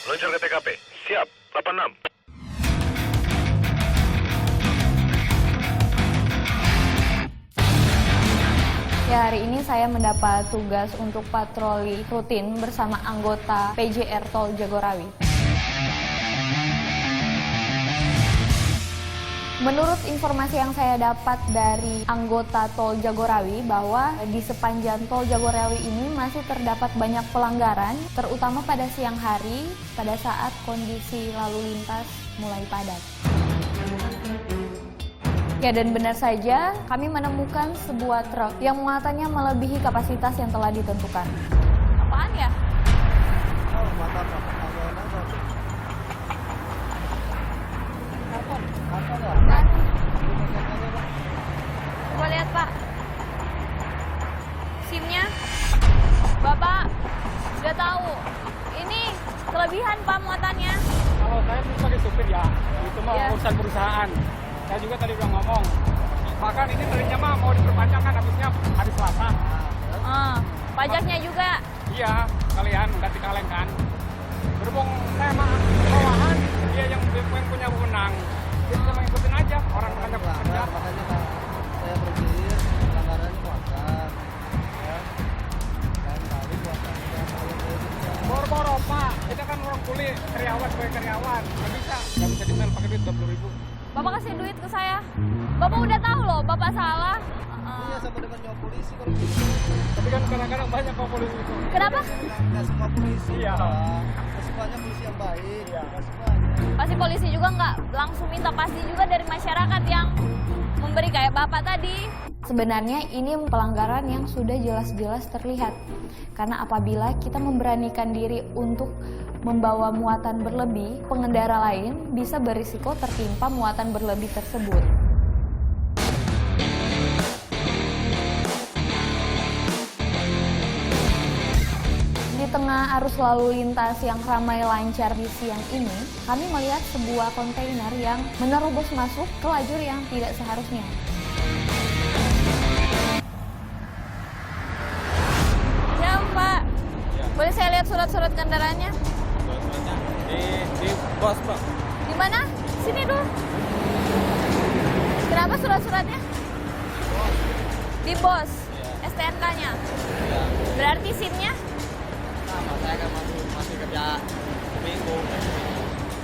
Meluncur ke TKP. Siap, 86. Ya, hari ini saya mendapat tugas untuk patroli rutin bersama anggota PJR Tol Jagorawi. Menurut informasi yang saya dapat dari anggota Tol Jagorawi bahwa di sepanjang Tol Jagorawi ini masih terdapat banyak pelanggaran, terutama pada siang hari pada saat kondisi lalu lintas mulai padat. Ya, dan benar saja kami menemukan sebuah truk yang muatannya melebihi kapasitas yang telah ditentukan. Apaan ya? Coba lihat, Pak. SIM-nya. Bapak sudah tahu. Ini kelebihan, Pak, muatannya. Kalau saya sebagai supir ya, itu mah urusan perusahaan. Saya juga tadi udah ngomong. Bahkan ini tadinya mah mau diperpanjangkan habisnya hari Selasa. Pajaknya juga. Iya, kalian ganti kaleng kan. Berhubung saya mah bawahan, dia yang punya wewenang. Dia cuma ngikutin aja, orang banyak bekerja. Makanya saya berpikir pelanggarannya muatan. Ya. Dan kali muatannya Boro-boro Pak, kita kan orang kulit, karyawan sebagai karyawan. Nggak bisa dimel pakai duit 20.000. Bapak kasih duit ke saya. Bapak udah tahu loh, Bapak salah. Iya, sama dengan nyawa polisi kalau gitu. Tapi kan kadang-kadang banyak kok polisi itu. Kenapa? Nggak semua polisi. Iya. Nggak semuanya polisi yang baik. Iya. Nggak semuanya. Pasti polisi juga nggak langsung minta, pasti juga dari masyarakat yang memberi kayak Bapak tadi. Sebenarnya ini pelanggaran yang sudah jelas-jelas terlihat. Karena apabila kita memberanikan diri untuk membawa muatan berlebih, pengendara lain bisa berisiko tertimpa muatan berlebih tersebut. Di tengah arus lalu lintas yang ramai lancar di siang ini, kami melihat sebuah kontainer yang menerobos masuk ke lajur yang tidak seharusnya. Ya, Pak. Ya. Boleh saya lihat surat-surat kendaraannya? Di bos, Pak. Di mana? Sini dulu. Kenapa surat-suratnya? Di bos. STNK-nya. Berarti SIM-nya? Sama saya kan masih kerja seminggu.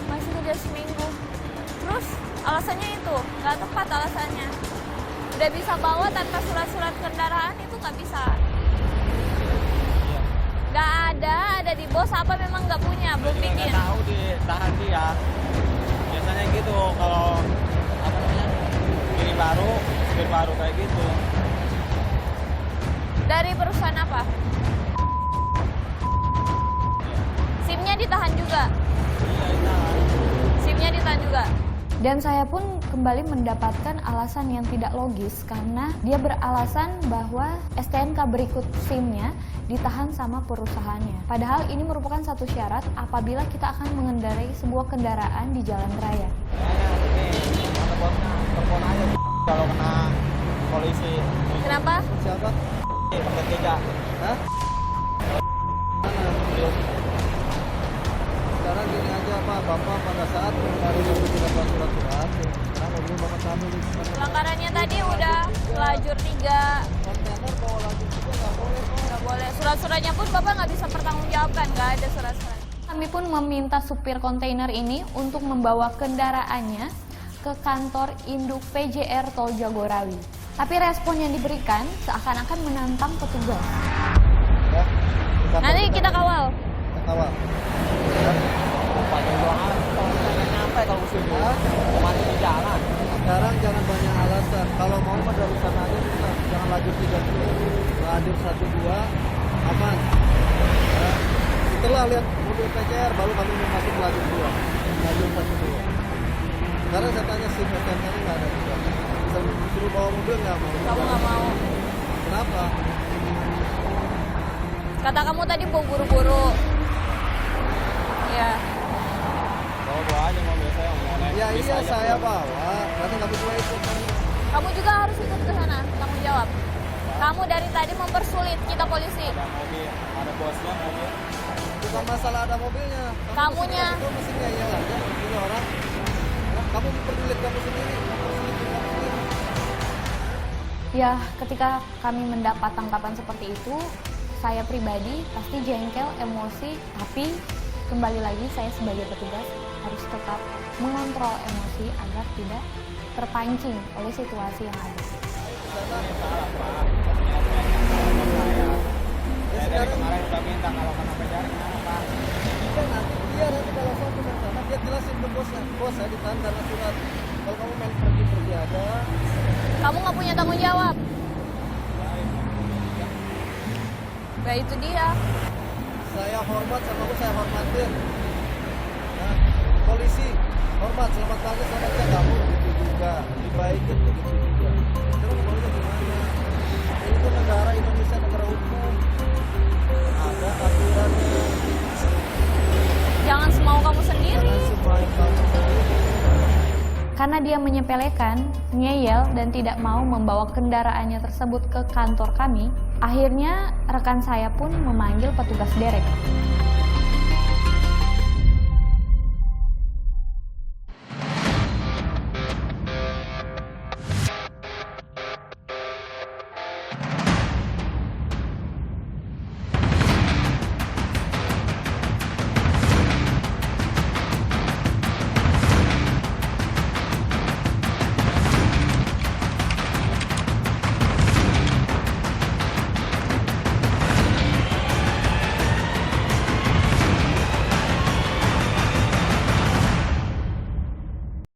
Masih kerja seminggu. Terus alasannya itu nggak tepat alasannya. Udah bisa bawa tanpa surat-surat kendaraan itu nggak bisa. Nggak ada di bos apa memang nggak punya, belum bikin. Nggak tahu ditahan dia. Biasanya gitu kalau apa namanya ini baru, supir baru kayak gitu. Dari perusahaan apa? SIM-nya ditahan juga. Iya, ditahan. SIM-nya ditahan juga. Dan saya pun kembali mendapatkan alasan yang tidak logis karena dia beralasan bahwa STNK berikut SIM-nya ditahan sama perusahaannya. Padahal ini merupakan satu syarat apabila kita akan mengendarai sebuah kendaraan di jalan raya. Ini kata bosnya, telepon aja kalau kena polisi. Kenapa? Siapa? Pakai tiga. Hah? Sekarang gini aja Pak, Bapak pada saat mengendarai mobil tidak bawa surat-surat, sekarang mobil Bapak tahu di sana. Pelanggarannya tadi udah lajur 3. Kontainer bawa lajur juga nggak boleh Pak. Nggak boleh. Surat-suratnya pun Bapak nggak bisa pertanggungjawabkan, nggak ada surat-surat. Kami pun meminta supir kontainer ini untuk membawa kendaraannya ke kantor induk PJR Tol Jagorawi. Tapi respon yang diberikan seakan-akan menantang petugas. Ya, Nanti kita kawal. Kita kawal. Ya. Pakai doang, kalau nyampe kalau sini, mati di jalan. Sekarang jangan banyak alasan. Kalau mau mah dari sana aja bisa. Jangan lajur 3 dulu. Lajur 1, 2, aman. Ya. Setelah lihat mobil PCR, baru kami mau masuk lajur 2. Lajur 1, 2. Sekarang saya tanya SIM STNK ini nggak ada juga. Bisa disuruh bawa mobil nggak mau? Kamu nggak mau. Kenapa? Kata kamu tadi mau buru-buru. Iya. Bawa aja mobil saya mau naik. Ya bis iya aja saya pulang. bawa. Berarti nggak bisa ikut. Kamu juga harus ikut ke sana, tanggung jawab. Kamu dari tadi mempersulit kita polisi. Ada mobil, ada bosnya mobil. Bukan masalah ada mobilnya. Kamunya. Itu mesti ngeyel aja. Ini orang. Kamu memperdulikan kamu sendiri. Ya, ketika kami mendapat tanggapan seperti itu, saya pribadi pasti jengkel, emosi, tapi kembali lagi saya sebagai petugas harus tetap mengontrol emosi agar tidak terpancing oleh situasi yang ada. Saya dari kemarin udah minta kalau kenapa jaring apa. Nanti kalau saya ke sana dia jelasin ke bosnya. Bos saya ditahan karena surat. Kalau kamu main pergi-pergi aja. Kamu nggak punya tanggung jawab. Ya itu dia. Saya hormat sama aku, saya hormatin. Nah, polisi, hormat, selamat pagi, selamat siang, kamu begitu juga. Dibaikin begitu juga. Terus maunya gimana? Ini tuh negara Indonesia, negara hukum. Ada aturannya. Jangan semau kamu sendiri. Jangan semua yang kamu sendiri. Karena dia menyepelekan, ngeyel, dan tidak mau membawa kendaraannya tersebut ke kantor kami, akhirnya rekan saya pun memanggil petugas derek.